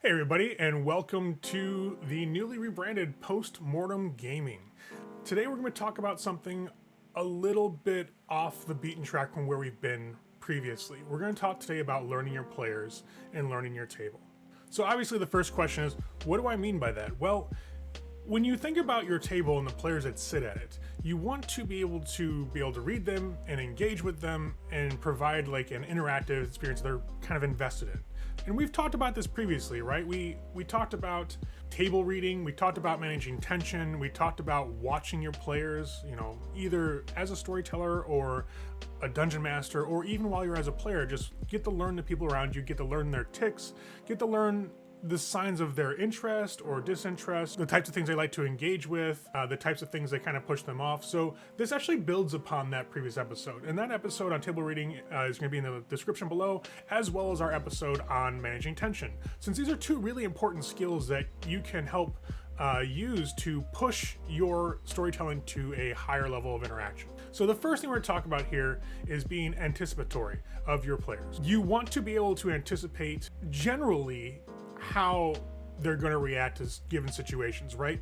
Hey everybody, and welcome to the newly rebranded Post-Mortem Gaming. Today we're going to talk about something a little bit off the beaten track from where we've been previously. We're going to talk today about learning your players and learning your table. So obviously the first question is, what do I mean by that? Well, when you think about your table and the players that sit at it, you want to be able to read them and engage with them and provide like an interactive experience they're kind of invested in. And we've talked about this previously, right? We talked about table reading, we talked about managing tension, we talked about watching your players, either as a storyteller or a dungeon master, or even while you're as a player, just get to learn the people around you, get to learn their ticks, get to learn the signs of their interest or disinterest, the types of things they like to engage with, the types of things that kind of push them off. So this actually builds upon that previous episode. And that episode on table reading is going to be in the description below, as well as our episode on managing tension. Since these are two really important skills that you can help use to push your storytelling to a higher level of interaction. So the first thing we're going to talk about here is being anticipatory of your players. You want to be able to anticipate generally how they're going to react to given situations, right?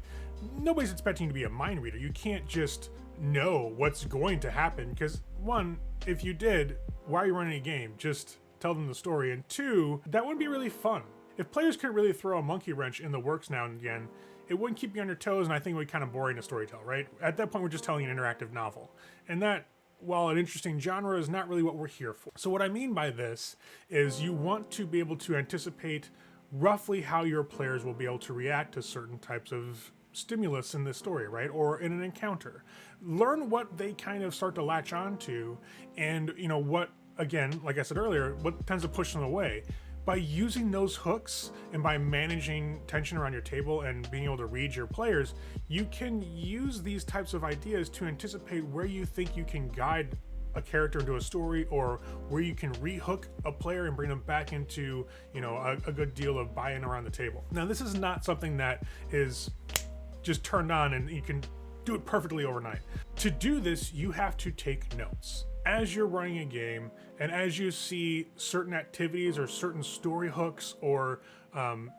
Nobody's expecting you to be a mind reader. You can't just know what's going to happen because, one, if you did, why are you running a game? Just tell them the story. And two, that wouldn't be really fun. If players couldn't really throw a monkey wrench in the works now and again, it wouldn't keep you on your toes, and I think it would be kind of boring to storytell, right? At that point, we're just telling an interactive novel. And that, while an interesting genre, is not really what we're here for. So what I mean by this is you want to be able to anticipate roughly how your players will be able to react to certain types of stimulus in this story, right? Or in an encounter. Learn what they kind of start to latch on to, and what, again, like I said earlier, what tends to push them away. By using those hooks and by managing tension around your table and being able to read your players, you can use these types of ideas to anticipate where you think you can guide a character into a story, or where you can rehook a player and bring them back into a good deal of buy-in around the table. Now, this is not something that is just turned on and you can do it perfectly overnight. To do this, you have to take notes as you're running a game, and as you see certain activities or certain story hooks or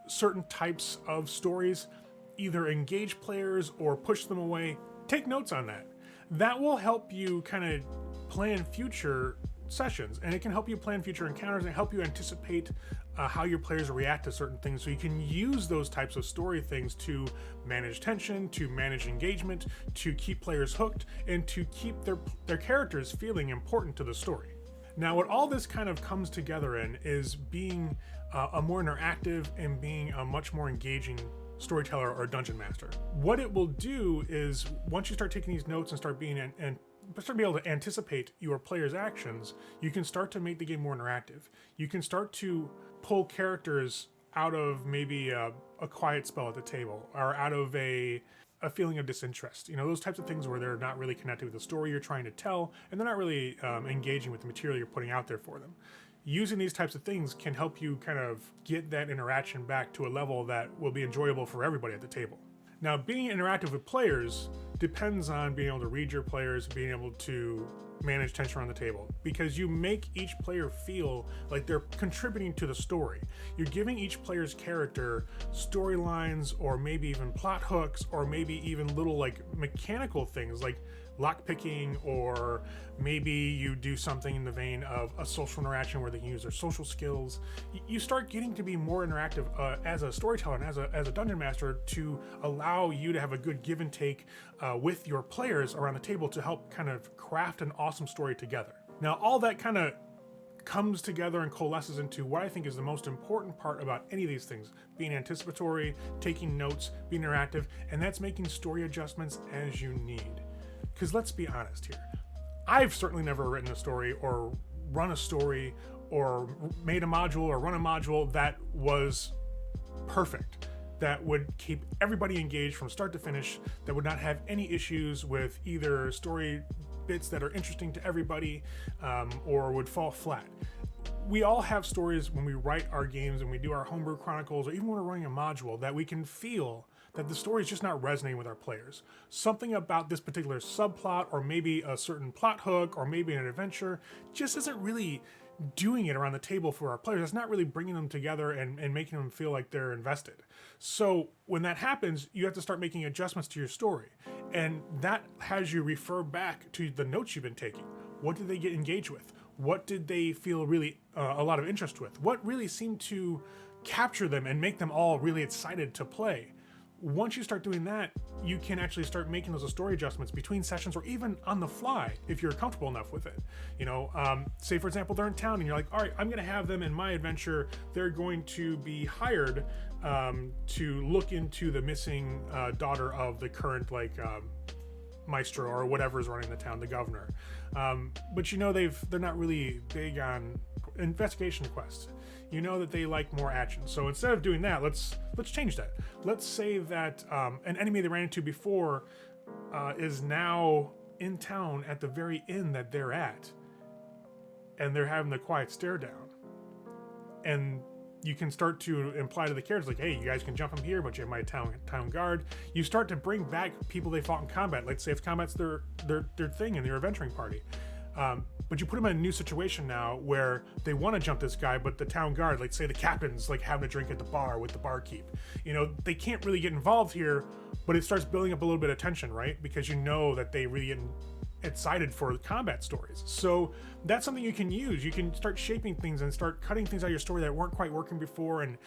certain types of stories either engage players or push them away. Take notes on that. That will help you kind of plan future sessions, and it can help you plan future encounters and help you anticipate how your players react to certain things, so you can use those types of story things to manage tension, to manage engagement, to keep players hooked, and to keep their characters feeling important to the story. Now, what all this kind of comes together in is being a more interactive and being a much more engaging storyteller or dungeon master. What it will do is, once you start taking these notes and start being able to anticipate your players' actions, you can start to make the game more interactive. You can start to pull characters out of maybe a quiet spell at the table, or out of a feeling of disinterest. Those types of things where they're not really connected with the story you're trying to tell, and they're not really engaging with the material you're putting out there for them. Using these types of things can help you kind of get that interaction back to a level that will be enjoyable for everybody at the table. Now, being interactive with players depends on being able to read your players, being able to manage tension around the table, because you make each player feel like they're contributing to the story. You're giving each player's character storylines, or maybe even plot hooks, or maybe even little like mechanical things like lockpicking, or maybe you do something in the vein of a social interaction where they can use their social skills. You start getting to be more interactive as a storyteller and as a dungeon master, to allow you to have a good give and take with your players around the table to help kind of craft an awesome story together. Now, all that kind of comes together and coalesces into what I think is the most important part about any of these things: being anticipatory, taking notes, being interactive, and that's making story adjustments as you need. Because let's be honest here, I've certainly never written a story or run a story or made a module or run a module that was perfect, that would keep everybody engaged from start to finish, that would not have any issues with either story bits that are interesting to everybody, or would fall flat. We all have stories when we write our games and we do our homebrew chronicles, or even when we're running a module, that we can feel that the story is just not resonating with our players. Something about this particular subplot, or maybe a certain plot hook, or maybe an adventure, just isn't really doing it around the table for our players. It's not really bringing them together and making them feel like they're invested. So when that happens, you have to start making adjustments to your story. And that has you refer back to the notes you've been taking. What did they get engaged with? What did they feel really a lot of interest with? What really seemed to capture them and make them all really excited to play? Once you start doing that, you can actually start making those story adjustments between sessions or even on the fly if you're comfortable enough with it. You know, say for example, they're in town and you're like, all right, I'm going to have them in my adventure. They're going to be hired to look into the missing daughter of the current maestro or whatever is running the town, the governor. But you know, they're not really big on investigation quests. You know that they like more action. So instead of doing that, let's change that. Let's say that an enemy they ran into before is now in town at the very inn that they're at, and they're having the quiet stare down. And you can start to imply to the characters like, hey, you guys can jump from here, but you have my town guard. You start to bring back people they fought in combat. Let's say if combat's their thing in their adventuring party. But you put them in a new situation now where they want to jump this guy, but the town guard, like say the captain's like having a drink at the bar with the barkeep. You know, they can't really get involved here, but it starts building up a little bit of tension, right? Because you know that they really get excited for the combat stories. So that's something you can use. You can start shaping things and start cutting things out of your story that weren't quite working before and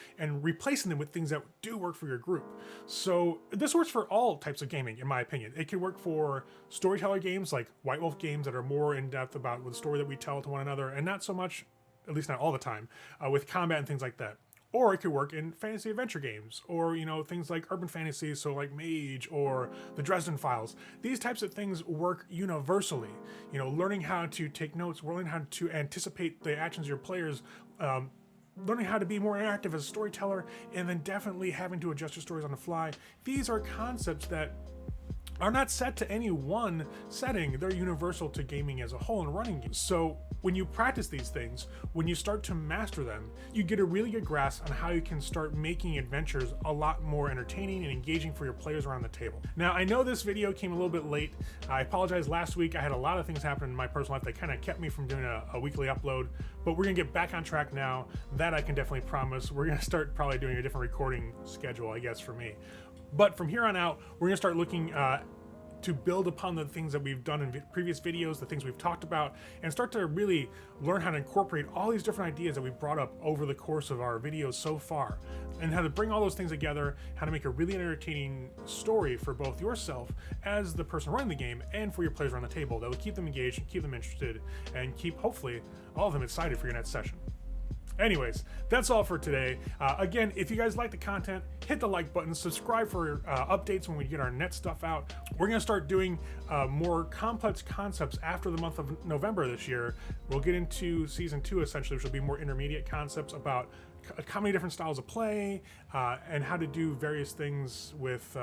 replacing them with things that do work for your group. So this works for all types of gaming, in my opinion. It can work for storyteller games like White Wolf games that are more in depth about the story that we tell to one another, and not so much, at least not all the time, with combat and things like that. Or it could work in fantasy adventure games, or, you know, things like urban fantasy, so like Mage or the Dresden Files. These types of things work universally. You know, learning how to take notes, learning how to anticipate the actions of your players, learning how to be more interactive as a storyteller, and then definitely having to adjust your stories on the fly. These are concepts that are not set to any one setting. They're universal to gaming as a whole and running games. So when you practice these things, when you start to master them, you get a really good grasp on how you can start making adventures a lot more entertaining and engaging for your players around the table. Now, I know this video came a little bit late. I apologize. Last week I had a lot of things happen in my personal life that kind of kept me from doing a weekly upload, but we're gonna get back on track now. That I can definitely promise. We're gonna start probably doing a different recording schedule, I guess, for me. But from here on out, we're gonna start looking to build upon the things that we've done in previous videos, the things we've talked about, and start to really learn how to incorporate all these different ideas that we've brought up over the course of our videos so far, and how to bring all those things together, how to make a really entertaining story for both yourself as the person running the game and for your players around the table that will keep them engaged, keep them interested, and keep, hopefully, all of them excited for your next session. Anyways, that's all for today. Again, if you guys like the content, hit the like button, subscribe for updates when we get our net stuff out. We're going to start doing more complex concepts after the month of November this year. We'll get into season 2, essentially, which will be more intermediate concepts about how many different styles of play and how to do various things with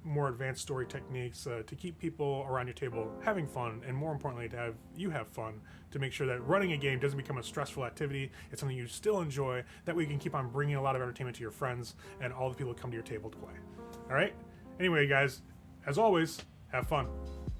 more advanced story techniques to keep people around your table having fun, and more importantly, to have you have fun, to make sure that running a game doesn't become a stressful activity. It's something you still enjoy. That way you can keep on bringing a lot of entertainment to your friends and all the people that come to your table to play. All right? Anyway, guys, as always, have fun.